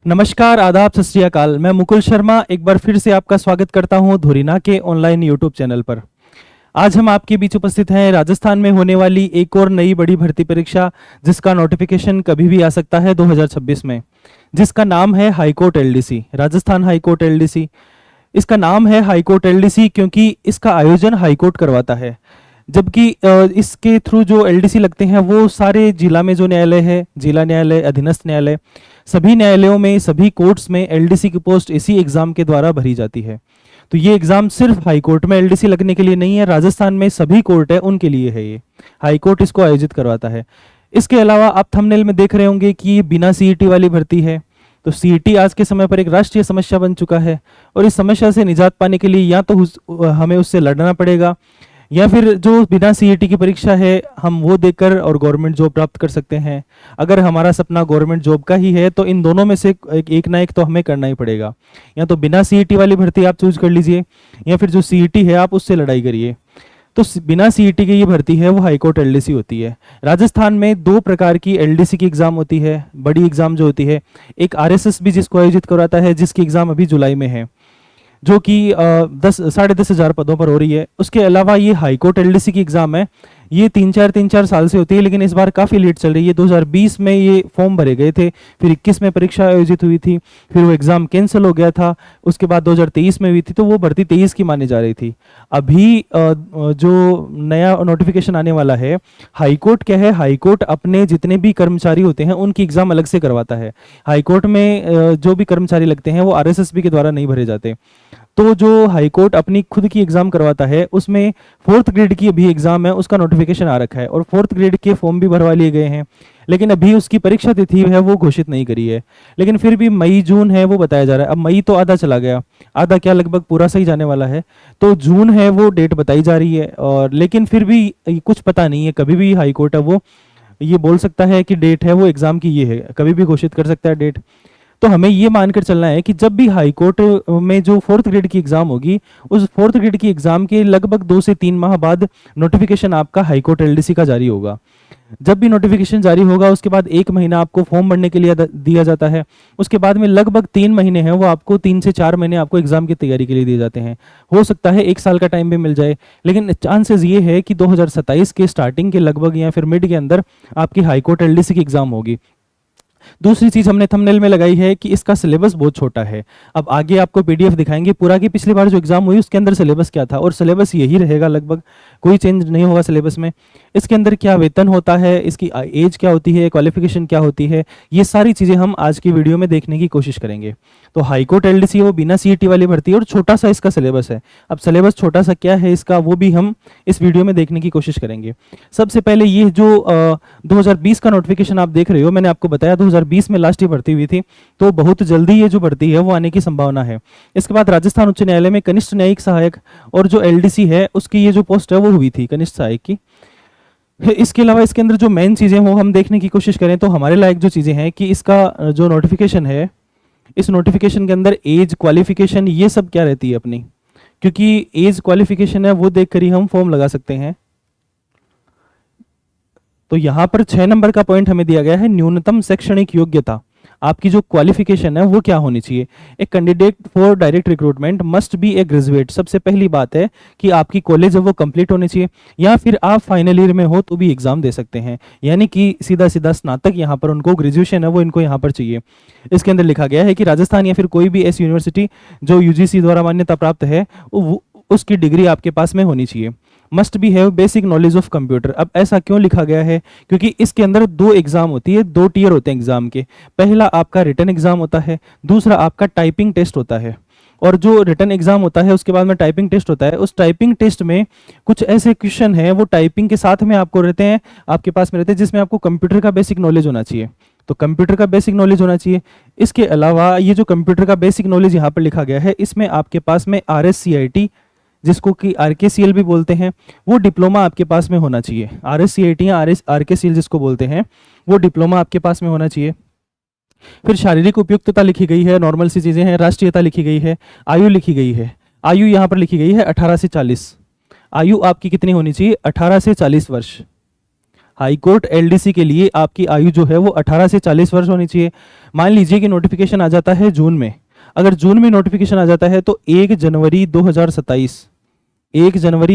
नमस्कार, आदाब, सत श्री अकाल। मैं मुकुल शर्मा एक बार फिर से आपका स्वागत करता हूं धुरीना के ऑनलाइन यूट्यूब चैनल पर। आज हम आपके बीच उपस्थित हैं राजस्थान में होने वाली एक और नई बड़ी भर्ती परीक्षा, जिसका नोटिफिकेशन कभी भी आ सकता है 2026 में, जिसका नाम है high court LDC, Rajasthan high court LDC. इसका नाम है हाईकोर्ट एलडीसी क्योंकि इसका आयोजन हाईकोर्ट करवाता है, जबकि इसके थ्रू जो एलडीसी लगते हैं वो सारे जिला में जो न्यायालय है, जिला न्यायालय, अधीनस्थ न्यायालय, सभी न्यायालयों में, सभी कोर्ट्स में एलडीसी की पोस्ट इसी एग्जाम के द्वारा भरी जाती है। तो ये एग्जाम सिर्फ हाई कोर्ट में एलडीसी लगने के लिए नहीं है, राजस्थान में सभी कोर्ट है उनके लिए है। ये हाई कोर्ट इसको आयोजित करवाता है। इसके अलावा आप थंबनेल में देख रहे होंगे कि ये बिना सीईटी वाली भर्ती है। तो सीईटी आज के समय पर एक राष्ट्रीय समस्या बन चुका है और इस समस्या से निजात पाने के लिए या तो हमें उससे लड़ना पड़ेगा, या फिर जो बिना सीईटी की परीक्षा है हम वो देकर और गवर्नमेंट जॉब प्राप्त कर सकते हैं। अगर हमारा सपना गवर्नमेंट जॉब का ही है तो इन दोनों में से एक ना एक तो हमें करना ही पड़ेगा। या तो बिना सीईटी वाली भर्ती आप चूज कर लीजिए, या फिर जो सीईटी है आप उससे लड़ाई करिए। तो बिना सीईटी की ये भर्ती है वो हाईकोर्ट एलडीसी होती है। राजस्थान में दो प्रकार की एलडीसी की एग्जाम होती है, बड़ी एग्जाम जो होती है, एक आरएसएस भी जिसको आयोजित करवाता है, जिसकी एग्जाम अभी जुलाई में है, जो कि 10,000 पदों पर हो रही है। उसके अलावा ये हाईकोर्ट एलडीसी की एग्जाम है, ये तीन चार साल से होती है, लेकिन इस बार काफ़ी लेट चल रही है। 2020 में ये फॉर्म भरे गए थे, फिर 21 में परीक्षा आयोजित हुई थी, फिर वो एग्ज़ाम कैंसिल हो गया था, उसके बाद 2023 में हुई थी, तो वो भर्ती 23 की मानी जा रही थी। अभी जो नया नोटिफिकेशन आने वाला है, हाईकोर्ट क्या है, हाईकोर्ट अपने जितने भी कर्मचारी होते हैं उनकी एग्ज़ाम अलग से करवाता है। हाईकोर्ट में जो भी कर्मचारी लगते हैं वो आरएसएसबी के द्वारा नहीं भरे जाते। तो जो हाईकोर्ट अपनी खुद की एग्जाम करवाता है उसमें 4th ग्रेड की अभी एग्जाम है, उसका नोटिफिकेशन आ रखा है और 4th ग्रेड के फॉर्म भी भरवा लिए गए हैं, लेकिन अभी उसकी परीक्षा तिथि है वो घोषित नहीं करी है। लेकिन फिर भी मई जून है वो बताया जा रहा है। अब मई तो आधा चला गया, आधा क्या लगभग पूरा सही जाने वाला है, तो जून है वो डेट बताई जा रही है। और लेकिन फिर भी कुछ पता नहीं है, कभी भी हाईकोर्ट है वो ये बोल सकता है कि डेट है वो एग्जाम की ये है, कभी भी घोषित कर सकता है डेट। तो हमें ये मानकर चलना है कि जब भी हाई कोर्ट में जो 4th ग्रेड की एग्जाम होगी, उस 4th ग्रेड की एग्जाम के लगभग 2 से 3 माह बाद नोटिफिकेशन आपका हाई कोर्ट एलडीसी का जारी होगा। जब भी नोटिफिकेशन जारी होगा उसके बाद 1 महीना आपको फॉर्म भरने के लिए दिया जाता है। उसके बाद में लगभग 3 महीने हैं वो आपको 3 से 4 महीने आपको एग्जाम की तैयारी के लिए दिए जाते हैं। हो सकता है 1 साल का टाइम भी मिल जाए, लेकिन चांसेस ये है कि 2027 के स्टार्टिंग के लगभग या फिर मिड के अंदर आपकी हाईकोर्ट एलडीसी की एग्जाम होगी। दूसरी चीज हमने थंबनेल में लगाई है कि इसका सिलेबस बहुत छोटा है। अब आगे आपको पीडीएफ दिखाएंगे पूरा की पिछली बार जो एग्जाम हुई उसके अंदर सिलेबस क्या था, और सिलेबस यही रहेगा, लगभग कोई चेंज नहीं होगा सिलेबस में। इसके अंदर क्या वेतन होता है, इसकी एज क्या होती है, क्वालिफिकेशन क्या होती है, ये सारी चीजें हम आज की वीडियो में देखने की कोशिश करेंगे। तो हाईकोर्ट एलडीसी वो बिना सीईटी वाली भर्ती है और छोटा सा इसका सिलेबस है। अब सिलेबस छोटा सा क्या है इसका वो भी हम इस वीडियो में देखने की कोशिश करेंगे। सबसे पहले ये जो 2020 का नोटिफिकेशन आप देख रहे हो, मैंने आपको बताया 2020 में लास्ट ही भर्ती हुई थी, तो बहुत जल्दी ये जो भर्ती है वो आने की संभावना है। इसके बाद राजस्थान उच्च न्यायालय में कनिष्ठ न्यायिक सहायक और जो एलडीसी है उसकी ये जो पोस्ट है वो हुई थी कनिष्ठ सहायक की। इसके अलावा इसके अंदर जो मेन चीजें वो हम देखने की कोशिश करें तो हमारे लायक जो चीजें हैं कि इसका जो नोटिफिकेशन है, इस नोटिफिकेशन के अंदर एज, क्वालिफिकेशन, ये सब क्या रहती है अपनी, क्योंकि एज क्वालिफिकेशन है वो देखकर ही हम फॉर्म लगा सकते हैं। तो यहां पर 6 नंबर का पॉइंट हमें दिया गया है, न्यूनतम शैक्षणिक योग्यता, आपकी जो क्वालिफिकेशन है वो क्या होनी चाहिए। A candidate for direct recruitment must be A graduate. सबसे पहली बात है कि आपकी कॉलेज है वो कंप्लीट होनी चाहिए, या फिर आप फाइनल ईयर में हो तो भी एग्जाम दे सकते हैं, यानी कि सीधा सीधा स्नातक यहाँ पर उनको ग्रेजुएशन है वो इनको यहाँ पर चाहिए। इसके अंदर लिखा गया है कि राजस्थान या फिर कोई भी ऐसी यूनिवर्सिटी जो यूजीसी द्वारा मान्यता प्राप्त है उसकी डिग्री आपके पास में होनी चाहिए। Must be have basic knowledge of computer. अब ऐसा क्यों लिखा गया है, क्योंकि इसके अंदर 2 एग्जाम होती है, 2 टियर होते हैं एग्जाम के। पहला आपका रिटन एग्जाम होता है, दूसरा आपका टाइपिंग टेस्ट होता है। और जो रिटन एग्जाम होता है उसके बाद में टाइपिंग टेस्ट होता है। उस टाइपिंग टेस्ट में कुछ ऐसे क्वेश्चन हैं वो टाइपिंग के साथ में आपको रहते हैं, आपके पास में रहते हैं, जिसमें आपको कंप्यूटर का बेसिक नॉलेज होना चाहिए। तो कंप्यूटर का बेसिक नॉलेज होना चाहिए। इसके अलावा ये जो कंप्यूटर का बेसिक नॉलेज यहाँ पर लिखा गया है, इसमें आपके पास में RSCIT, जिसको कि RKCL भी बोलते हैं, वो डिप्लोमा आपके पास में होना चाहिए। RSCIT या RKCL जिसको बोलते हैं वो डिप्लोमा आपके पास में होना चाहिए। फिर शारीरिक उपयुक्तता लिखी गई है, नॉर्मल सी चीजें हैं, राष्ट्रीयता लिखी गई है, आयु लिखी गई है। आयु यहाँ पर लिखी गई है 18 से 40। आयु आपकी कितनी होनी चाहिए, 18 से 40 वर्ष। हाई कोर्ट एलडीसी के लिए आपकी आयु जो है वो 18 से 40 वर्ष होनी चाहिए। मान लीजिए कि नोटिफिकेशन आ जाता है जून में, अगर जून में नोटिफिकेशन आ जाता है तो 1 जनवरी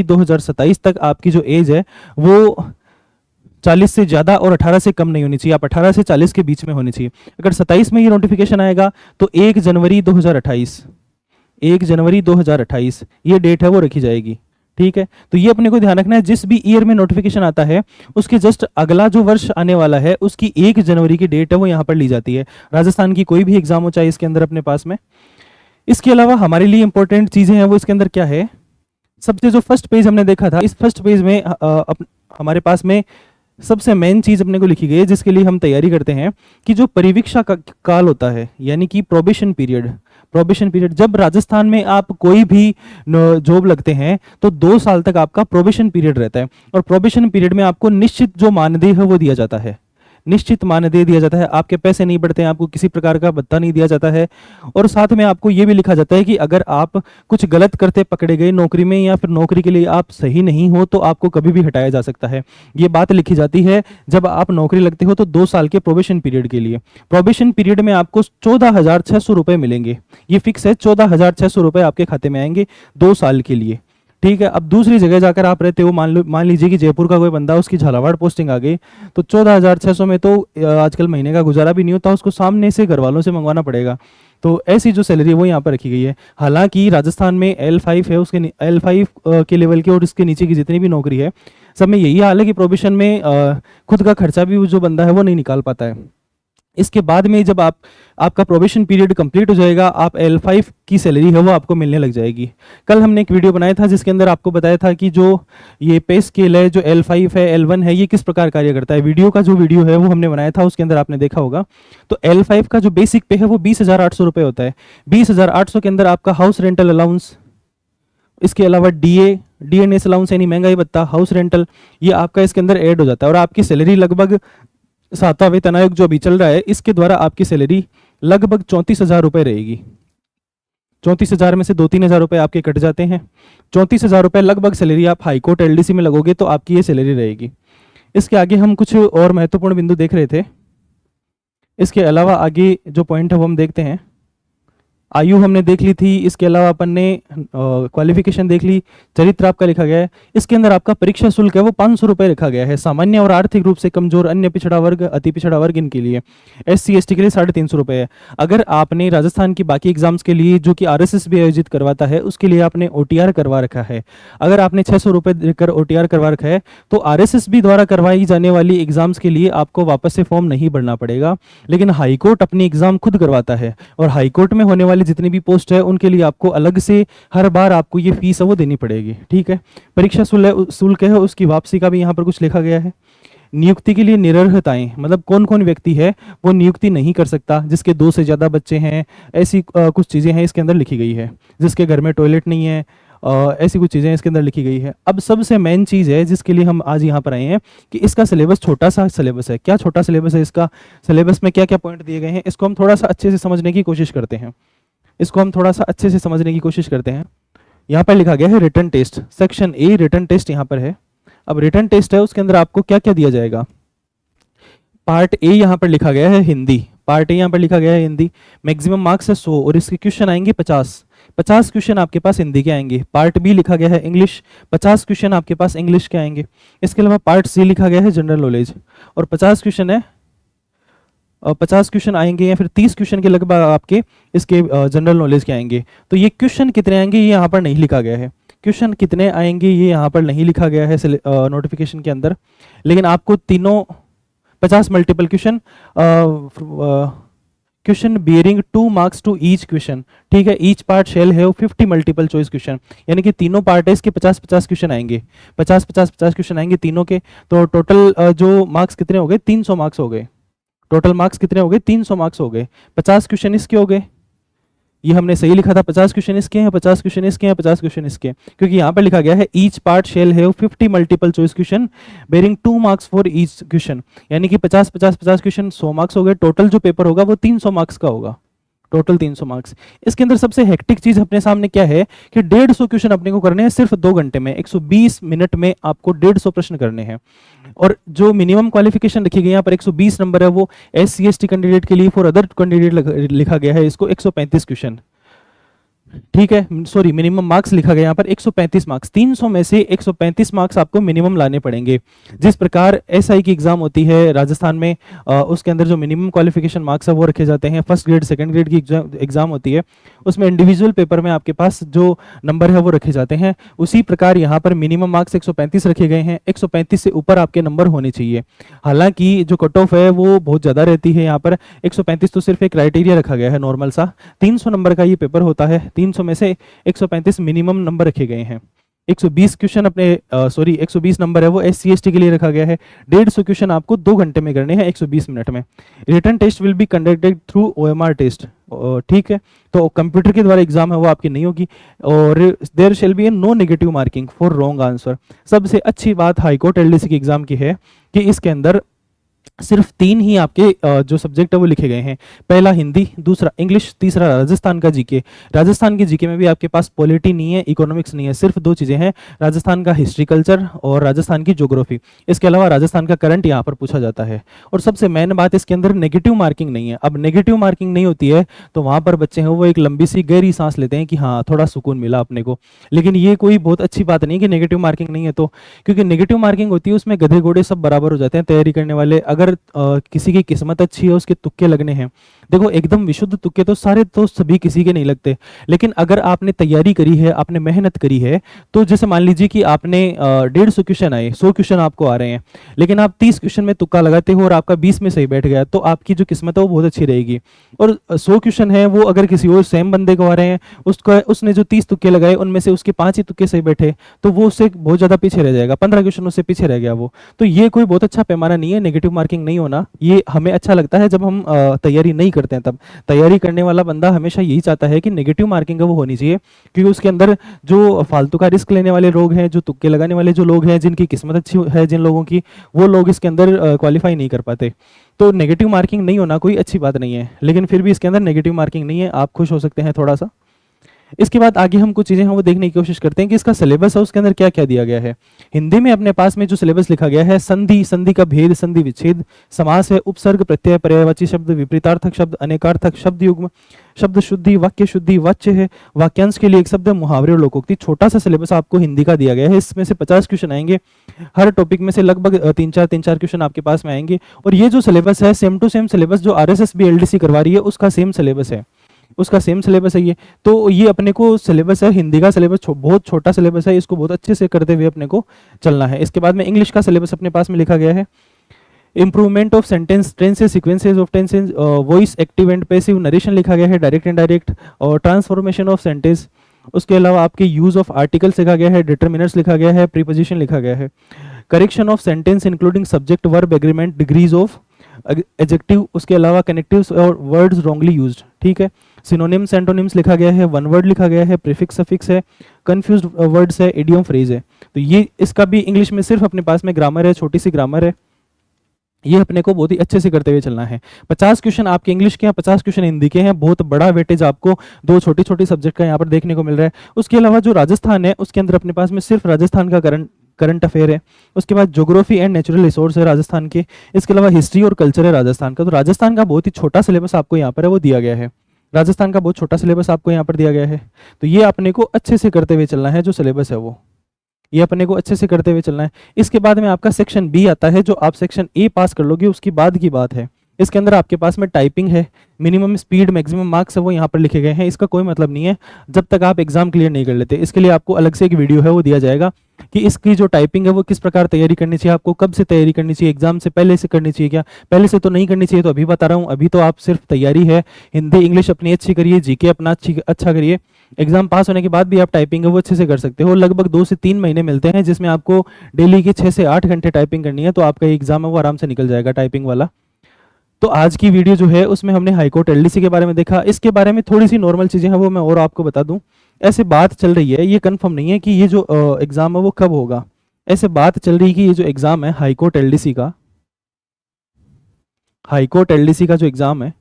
2027 तक आपकी जो एज है वो 40 से ज़्यादा और 18 से कम नहीं होनी चाहिए, आप 18 से 40 के बीच में होनी चाहिए। अगर 27 में ये नोटिफिकेशन आएगा तो 1 जनवरी 2028 ये डेट है वो रखी जाएगी। ठीक है, तो ये अपने को ध्यान रखना है, जिस भी ईयर में नोटिफिकेशन आता है उसके जस्ट अगला जो वर्ष आने वाला है उसकी 1 जनवरी की डेट है वो यहाँ पर ली जाती है। राजस्थान की कोई भी एग्जाम हो चाहे इसके अंदर अपने पास में। इसके अलावा हमारे लिए इंपॉर्टेंट चीज़ें हैं वो इसके अंदर क्या है, सबसे जो फर्स्ट पेज हमने देखा था, इस फर्स्ट पेज में हमारे पास में सबसे मेन चीज अपने को लिखी गई है जिसके लिए हम तैयारी करते हैं कि जो परिवीक्षा काल होता है यानी कि प्रोबेशन पीरियड, जब राजस्थान में आप कोई भी जॉब लगते हैं तो 2 साल तक आपका प्रोबेशन पीरियड रहता है, और प्रोबेशन पीरियड में आपको निश्चित जो मानदेय है वो दिया जाता है, निश्चित मानदेय दिया जाता है, आपके पैसे नहीं बढ़ते हैं, आपको किसी प्रकार का भत्ता नहीं दिया जाता है। और साथ में आपको ये भी लिखा जाता है कि अगर आप कुछ गलत करते पकड़े गए नौकरी में या फिर नौकरी के लिए आप सही नहीं हो तो आपको कभी भी हटाया जा सकता है। ये बात लिखी जाती है जब आप नौकरी लगते हो तो 2 साल के प्रोबेशन पीरियड के लिए। प्रोबेशन पीरियड में आपको 14,600 रुपये मिलेंगे, ये फिक्स है, 14,600 रुपये आपके खाते में आएंगे 2 साल के लिए। ठीक है, अब दूसरी जगह जाकर आप रहते हो, मान लीजिए कि जयपुर का कोई बंदा, उसकी झालावाड़ पोस्टिंग आ गई, तो 14,600 में तो आजकल महीने का गुजारा भी नहीं होता, उसको सामने से घर वालों से मंगवाना पड़ेगा। तो ऐसी जो सैलरी है वो यहाँ पर रखी गई है। हालांकि राजस्थान में L5 है, उसके L5 के लेवल के और इसके नीचे की जितनी भी नौकरी है सब में यही हाल है कि प्रोबेशन में खुद का खर्चा भी जो बंदा है वो नहीं निकाल पाता है। इसके बाद में जब आपका प्रोबेशन पीरियड कंप्लीट हो जाएगा, आप L5 की सैलरी है वो आपको मिलने लग जाएगी। कल हमने एक वीडियो बनाया था जिसके अंदर आपको बताया था कि जो ये पे स्केल है, जो L5 है, L1 है, ये किस प्रकार कार्य करता है। वीडियो है वो हमने बनाया था, उसके अंदर आपने देखा होगा। तो L5 का जो बेसिक पे है वो 20,800 रुपये होता है। 20,800 के अंदर आपका हाउस रेंटल अलाउंस, इसके अलावा डीएनएस अलाउंस यानी महंगाई भत्ता, हाउस रेंटल, ये आपका इसके अंदर ऐड हो जाता है। और आपकी सैलरी लगभग 7वां वेतन आयोग जो अभी चल रहा है इसके द्वारा आपकी सैलरी लगभग 34,000 रुपये रहेगी। 34,000 में से 2-3 हज़ार रुपये आपके कट जाते हैं। 34,000 रुपये लगभग सैलरी आप हाईकोर्ट एलडीसी में लगोगे तो आपकी ये सैलरी रहेगी। इसके आगे हम कुछ और महत्वपूर्ण बिंदु देख रहे थे। इसके अलावा आगे जो पॉइंट है वो हम देखते हैं। आयु हमने देख ली थी, इसके अलावा अपन ने क्वालिफिकेशन देख ली, चरित्र आपका लिखा गया है। इसके अंदर आपका परीक्षा शुल्क है वो 500 रुपये रखा गया है, सामान्य और आर्थिक रूप से कमजोर, अन्य पिछड़ा वर्ग, अति पिछड़ा वर्ग, इनके लिए। SC ST के लिए 350 रुपये है। अगर आपने राजस्थान की बाकी एग्जाम्स के लिए जो कि RSS भी आयोजित करवाता है उसके लिए आपने OTR करवा रखा है, अगर आपने 600 रुपये देकर OTR करवा रखा है तो RSS भी द्वारा करवाई जाने वाली एग्जाम्स के लिए आपको वापस से फॉर्म नहीं भरना पड़ेगा। लेकिन हाईकोर्ट अपनी एग्जाम खुद करवाता है और हाईकोर्ट में होने वाली जितनी भी पोस्ट है उनके लिए आपको अलग से हर बार आपको ये फीस है वो देनी पड़ेगी। ठीक है, परीक्षा शुल्क है उसकी वापसी का भी यहाँ पर कुछ लिखा गया है। नियुक्ति के लिए निरर्हताएं, मतलब कौन कौन व्यक्ति है वो नियुक्ति नहीं कर सकता, जिसके 2 से ज़्यादा बच्चे हैं, ऐसी कुछ चीज़ें हैं इसके अंदर लिखी गई है, जिसके घर में टॉयलेट नहीं है, ऐसी कुछ चीज़ें इसके अंदर लिखी गई है। अब सबसे मेन चीज़ है जिसके लिए हम आज यहाँ पर आए हैं कि इसका सिलेबस छोटा सा सिलेबस है। क्या छोटा सिलेबस है इसका, सिलेबस में क्या क्या पॉइंट दिए गए हैं, इसको हम थोड़ा सा अच्छे से समझने की कोशिश करते हैं। यहाँ पर लिखा गया है written test, section a written test यहाँ पर है। अब रिटन टेस्ट है उसके अंदर आपको क्या क्या दिया जाएगा। पार्ट ए यहाँ पर लिखा गया है हिंदी, मैक्सिमम मार्क्स है 100 और इसके क्वेश्चन आएंगे 50 क्वेश्चन आपके पास हिंदी के आएंगे। पार्ट बी लिखा गया है इंग्लिश, 50 क्वेश्चन आपके पास इंग्लिश के आएंगे। इसके अलावा पार्ट सी लिखा गया है जनरल नॉलेज और 50 क्वेश्चन है, 50 क्वेश्चन आएंगे या फिर 30 क्वेश्चन के लगभग आपके इसके जनरल नॉलेज के आएंगे। तो ये क्वेश्चन कितने आएंगे ये यहाँ पर नहीं लिखा गया है, क्वेश्चन कितने आएंगे ये यहाँ पर नहीं लिखा गया है नोटिफिकेशन के अंदर। लेकिन आपको तीनों 50 multiple question bearing 2 marks to each question. ठीक है, ईच पार्ट शेल है 50 मल्टीपल चॉइस क्वेश्चन, यानी कि तीनों पार्ट है इसके 50-50 क्वेश्चन आएंगे, 50-50 क्वेश्चन आएंगे तीनों के। तो टोटल जो मार्क्स कितने हो गए, 300 मार्क्स हो गए। टोटल मार्क्स कितने हो गए, 300 मार्क्स हो गए। 50 क्वेश्चन इसके हो गए, ये हमने सही लिखा था, 50 क्वेश्चन इसके हैं, 50 क्वेश्चन इसके हैं, 50 क्वेश्चन इसके, क्योंकि यहाँ पर लिखा गया है ईच पार्ट शेल है 50 multiple choice question bearing 2 marks for each question, यानी कि 50-50 क्वेश्चन 100 मार्क्स हो गए। टोटल जो पेपर होगा वो 300 मार्क्स का होगा, टोटल 300 मार्क्स। इसके अंदर सबसे हेक्टिक चीज अपने सामने क्या है कि 150 क्वेश्चन अपने को करने हैं सिर्फ 2 घंटे में, 120 मिनट में आपको 150 प्रश्न करने हैं। और जो मिनिमम क्वालिफिकेशन रखी गई यहाँ पर 120 नंबर है, वो SC ST कैंडिडेट के लिए, फॉर अदर कैंडिडेट लिखा गया है इसको 135 क्वेश्चन, ठीक है, सॉरी मिनिमम मार्क्स लिखा गया यहाँ पर 135 मार्क्स, 300 में से 135 मार्क्स आपको मिनिमम लाने पड़ेंगे। जिस प्रकार SI की एग्जाम होती है राजस्थान में, उसके अंदर जो मिनिमम क्वालिफिकेशन मार्क्स है वो रखे जाते हैं। फर्स्ट ग्रेड सेकंड ग्रेड की एग्जाम होती है, उसमें इंडिविजुअल पेपर में आपके पास जो नंबर है वो रखे जाते हैं। उसी प्रकार यहाँ पर मिनिमम मार्क्स 135 रखे गए हैं, 135 से ऊपर आपके नंबर होने चाहिए। हालांकि जो कट ऑफ है वो बहुत ज़्यादा रहती है, यहाँ पर 135 तो सिर्फ एक क्राइटेरिया रखा गया है नॉर्मल सा। 300 नंबर का ये पेपर होता है, 300 में से 135 मिनिमम नंबर रखे गए हैं। 120 क्वेश्चन अपने 120 नंबर है वो SC ST के लिए रखा गया है। 150 क्वेश्चन आपको 2 घंटे में करने हैं 120 मिनट में। Written test will be conducted through OMR test, ठीक है, तो कंप्यूटर के द्वारा एग्जाम है वो आपकी नहीं होगी। और there shall be no negative marking for wrong answer. सबसे अच्छी बात हाईकोर्ट LDC की एग्जाम की है कि इसके अंदर सिर्फ 3 ही आपके जो सब्जेक्ट है वो लिखे गए हैं। पहला हिंदी, दूसरा इंग्लिश, तीसरा राजस्थान का जीके। राजस्थान के जीके में भी आपके पास पॉलिटी नहीं है, इकोनॉमिक्स नहीं है, सिर्फ 2 चीज़ें हैं, राजस्थान का हिस्ट्री कल्चर और राजस्थान की ज्योग्राफी। इसके अलावा राजस्थान का करंट यहाँ पर पूछा जाता है। और सबसे मेन बात, इसके अंदर नेगेटिव मार्किंग नहीं है। अब नेगेटिव मार्किंग नहीं होती है तो वहाँ पर बच्चे हैं वो एक लंबी सी गहरी सांस लेते हैं कि हाँ थोड़ा सुकून मिला अपने को। लेकिन ये कोई बहुत अच्छी बात नहीं कि नेगेटिव मार्किंग नहीं है तो, क्योंकि नेगेटिव मार्किंग होती है उसमें गधे घोड़े सब बराबर हो जाते हैं तैयारी करने वाले। अगर किसी की किस्मत अच्छी है उसके तुक्के लगने हैं, देखो एकदम विशुद्ध तुक्के तो सारे तो सभी किसी के नहीं लगते, लेकिन अगर आपने तैयारी करी है, आपने मेहनत करी है, तो जैसे मान लीजिए कि आपने 150 क्वेश्चन आए, 100 क्वेश्चन आपको आ रहे हैं, लेकिन आप 30 क्वेश्चन में तुक्का लगाते हो और आपका 20 में सही बैठ गया, तो आपकी जो किस्मत है वो बहुत अच्छी रहेगी। और 100 क्वेश्चन है वो अगर किसी और सेम बंदे को आ रहे हैं, उसने जो 30 तुक्के लगाए उनमें से उसके 5 ही तुक्के सही बैठे, तो वो उससे बहुत ज्यादा पीछे रह जाएगा, 15 क्वेश्चन उससे पीछे रह गया वो। तो ये कोई बहुत अच्छा पैमाना नहीं है नेगेटिव मार्किंग नहीं होना। ये हमें अच्छा लगता है जब हम तैयारी नहीं करते हैं, तब तैयारी करने वाला बंदा हमेशा यही चाहता है कि नेगेटिव मार्किंग है वो होनी चाहिए, क्योंकि उसके अंदर जो फालतू का रिस्क लेने वाले लोग हैं, जो तुक्के लगाने वाले जो लोग हैं, जिनकी किस्मत अच्छी है जिन लोगों की, वो लोग इसके अंदर क्वालिफाई नहीं कर पाते। तो नेगेटिव मार्किंग नहीं होना कोई अच्छी बात नहीं है, लेकिन फिर भी इसके अंदर नेगेटिव मार्किंग नहीं है, आप खुश हो सकते हैं थोड़ा सा। इसके बाद आगे हम कुछ चीज़ें हैं वो देखने की कोशिश करते हैं कि इसका सिलेबस है उसके अंदर क्या क्या दिया गया है। हिंदी में अपने पास में जो सिलेबस लिखा गया है, संधि, संधि का भेद, संधि विच्छेद, समास है, उपसर्ग, प्रत्यय, पर्यायवाची शब्द, विपरीतार्थक शब्द, अनेकार्थक शब्द युग्म, शब्द शुद्धि, वाक्य शुद्धि, वाच्य है, वाक्यांश के लिए एक शब्द, मुहावरे और लोकोक्ति। छोटा सा सिलेबस आपको हिंदी का दिया गया है, इसमें से 50 क्वेश्चन आएंगे, हर टॉपिक में से लगभग 3-4 क्वेश्चन आपके पास में आएंगे। और ये जो सिलेबस है सेम टू सेम सिलेबस जो RSSB LDC करवा रही है उसका सेम सिलेबस है, उसका सेम सिलेबस है ये। तो ये अपने को सिलेबस है हिंदी का सिलेबस बहुत छोटा सिलेबस है, इसको बहुत अच्छे से करते हुए अपने को चलना है। इसके बाद में इंग्लिश का सिलेबस अपने पास में लिखा गया है, improvement of sentence, tenses, sequences of tenses, voice, active and passive, narration लिखा गया है, डायरेक्ट एंड डायरेक्ट, और ट्रांसफॉर्मेशन ऑफ सेंटेंस। उसके अलावा आपके यूज ऑफ आर्टिकल्स लिखा गया है, डिटर्मिनर्स लिखा गया है, प्रीपोजिशन लिखा गया है, correction of sentence including subject, verb, agreement, degrees of adjective. उसके अलावा कनेक्टिव्स और वर्ड्स रॉन्गली यूज्ड, ठीक है, सिनोनिम्स, एंटोनिम्स लिखा गया है, वन वर्ड लिखा गया है, प्रीफिक्स, सफिक्स है, कंफ्यूज्ड वर्ड्स है, इडियम, फ्रेज है। तो ये इसका भी इंग्लिश में सिर्फ अपने पास में ग्रामर है, छोटी सी ग्रामर है, ये अपने को बहुत ही अच्छे से करते हुए चलना है। 50 क्वेश्चन आपके इंग्लिश के हैं, 50 क्वेश्चन हिंदी के हैं, बहुत बड़ा वेटेज आपको 2 छोटी छोटी सब्जेक्ट का यहाँ पर देखने को मिल रहा है। उसके अलावा जो राजस्थान है उसके अंदर अपने पास में सिर्फ राजस्थान का करंट अफेयर है। उसके बाद ज्योग्राफी एंड नेचुरल रिसोर्स है राजस्थान के। इसके अलावा हिस्ट्री और कल्चर है राजस्थान का। तो राजस्थान का बहुत ही छोटा सिलेबस आपको यहाँ पर है वो दिया गया है, राजस्थान का बहुत छोटा सिलेबस आपको यहाँ पर दिया गया है। तो ये अपने को अच्छे से करते हुए चलना है, जो सिलेबस है वो ये अपने को अच्छे से करते हुए चलना है। इसके बाद में आपका सेक्शन बी आता है, जो आप सेक्शन ए पास कर लोगे उसकी बाद की बात है। इसके अंदर आपके पास में टाइपिंग है, मिनिमम स्पीड, मैक्सिमम मार्क्स है वो यहाँ पर लिखे गए हैं। इसका कोई मतलब नहीं है जब तक आप एग्जाम क्लियर नहीं कर लेते। इसके लिए आपको अलग से एक वीडियो है वो दिया जाएगा कि इसकी जो टाइपिंग है वो किस प्रकार तैयारी करनी चाहिए, आपको कब से तैयारी करनी चाहिए, एग्जाम से पहले से करनी चाहिए क्या, पहले से तो नहीं करनी चाहिए। तो अभी बता रहा हूँ, अभी तो आप सिर्फ तैयारी है, हिंदी इंग्लिश अपनी अच्छी करिए, जीके अपना अच्छा करिए, एग्जाम पास होने के बाद भी आप टाइपिंग है वो अच्छे से कर सकते हो। लगभग 2 से 3 महीने मिलते हैं जिसमें आपको डेली के 6 से 8 घंटे टाइपिंग करनी है, तो आपका एग्जाम है वो आराम से निकल जाएगा टाइपिंग वाला। तो आज की वीडियो जो है उसमें हमने हाईकोर्ट LDC के बारे में देखा। इसके बारे में थोड़ी सी नॉर्मल चीजें हैं वो मैं और आपको बता दूं। ऐसे बात चल रही है, ये कंफर्म नहीं है कि ये जो एग्जाम है वो कब होगा। ऐसे बात चल रही है कि ये जो एग्जाम है हाईकोर्ट LDC का, हाईकोर्ट LDC का जो एग्जाम है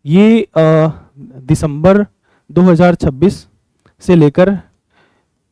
ये दिसंबर 2026 से लेकर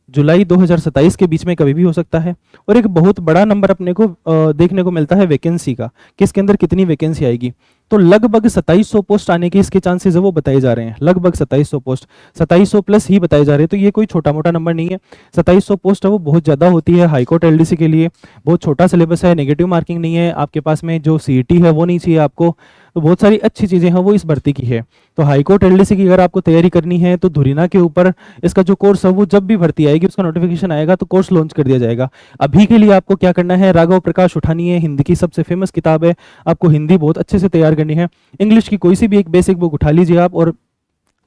जुलाई 2027 के बीच में कभी भी हो सकता है। और एक बहुत बड़ा नंबर अपने को देखने को मिलता है वैकेंसी का, कि इसके अंदर कितनी वैकेंसी आएगी। तो लगभग 2700 पोस्ट आने के इसके चांसेस है वो बताए जा रहे हैं, लगभग 2700 पोस्ट, 2700 प्लस ही बताए जा रहे हैं। तो ये कोई छोटा मोटा नंबर नहीं है, 2700 पोस्ट है वो बहुत ज़्यादा होती है हाईकोर्ट एलडीसी के लिए। बहुत छोटा सिलेबस है, नेगेटिव मार्किंग नहीं है, आपके पास में जो सीईटी है वो नहीं चाहिए आपको। तो बहुत सारी अच्छी चीज़ें हैं वो इस भर्ती की है। तो हाईकोर्ट एलडीसी की अगर आपको तैयारी करनी है तो धुरीना के ऊपर इसका जो कोर्स है वो जब भी भर्ती आएगी उसका नोटिफिकेशन आएगा तो कोर्स लॉन्च कर दिया जाएगा। अभी के लिए आपको क्या करना है, राघव प्रकाश उठानी है, हिंदी की सबसे फेमस किताब है, आपको हिंदी बहुत अच्छे से तैयार करनी है। इंग्लिश की कोई सी भी एक बेसिक बुक उठा लीजिए आप, और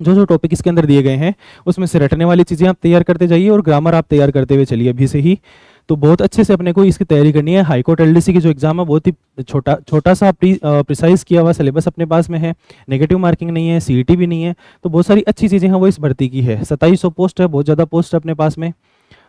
जो जो टॉपिक इसके अंदर दिए गए हैं उसमें से रटने वाली चीज़ें आप तैयार करते जाइए और ग्रामर आप तैयार करते हुए चलिए अभी से ही। तो बहुत अच्छे से अपने को इसकी तैयारी करनी है। हाईकोर्ट एलडीसी की जो एग्जाम है बहुत ही छोटा सा प्रिसाइज किया हुआ सिलेबस अपने पास में है, नेगेटिव मार्किंग नहीं है, सीईटी भी नहीं है। तो बहुत सारी अच्छी चीज़ें हैं वो इस भर्ती की है। 2700 पोस्ट है, बहुत ज़्यादा पोस्ट है अपने पास में।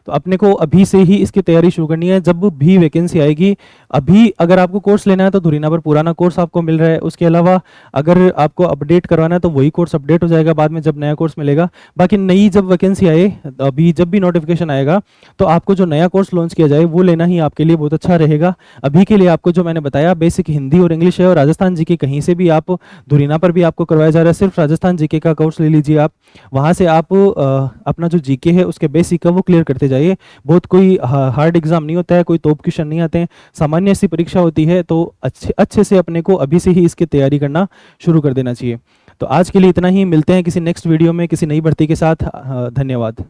तो अपने को अभी से ही इसकी तैयारी शुरू करनी है, जब भी वैकेंसी आएगी। अभी अगर आपको कोर्स लेना है तो धुरीना पर पुराना कोर्स आपको मिल रहा है, उसके अलावा अगर आपको अपडेट करवाना है तो वही कोर्स अपडेट हो जाएगा बाद में जब नया कोर्स मिलेगा। बाकी नई जब वैकेंसी आए, अभी जब भी नोटिफिकेशन आएगा तो आपको जो नया कोर्स लॉन्च किया जाए वो लेना ही आपके लिए बहुत अच्छा रहेगा। अभी के लिए आपको जो मैंने बताया बेसिक हिंदी और इंग्लिश है, और राजस्थान जीके कहीं से भी आप धुरीना पर भी आपको करवाया जा रहा है, सिर्फ राजस्थान जीके का कोर्स ले लीजिए आप। वहाँ से आप अपना जो जीके है उसके बेसिक का वो क्लियर करते जाइए। बहुत कोई हार्ड एग्जाम नहीं होता है, कोई तोप क्वेश्चन नहीं आते हैं, सामान्य सी परीक्षा होती है। तो अच्छे से अपने को अभी से ही इसकी तैयारी करना शुरू कर देना चाहिए। तो आज के लिए इतना ही, मिलते हैं किसी नेक्स्ट वीडियो में किसी नई भर्ती के साथ। धन्यवाद।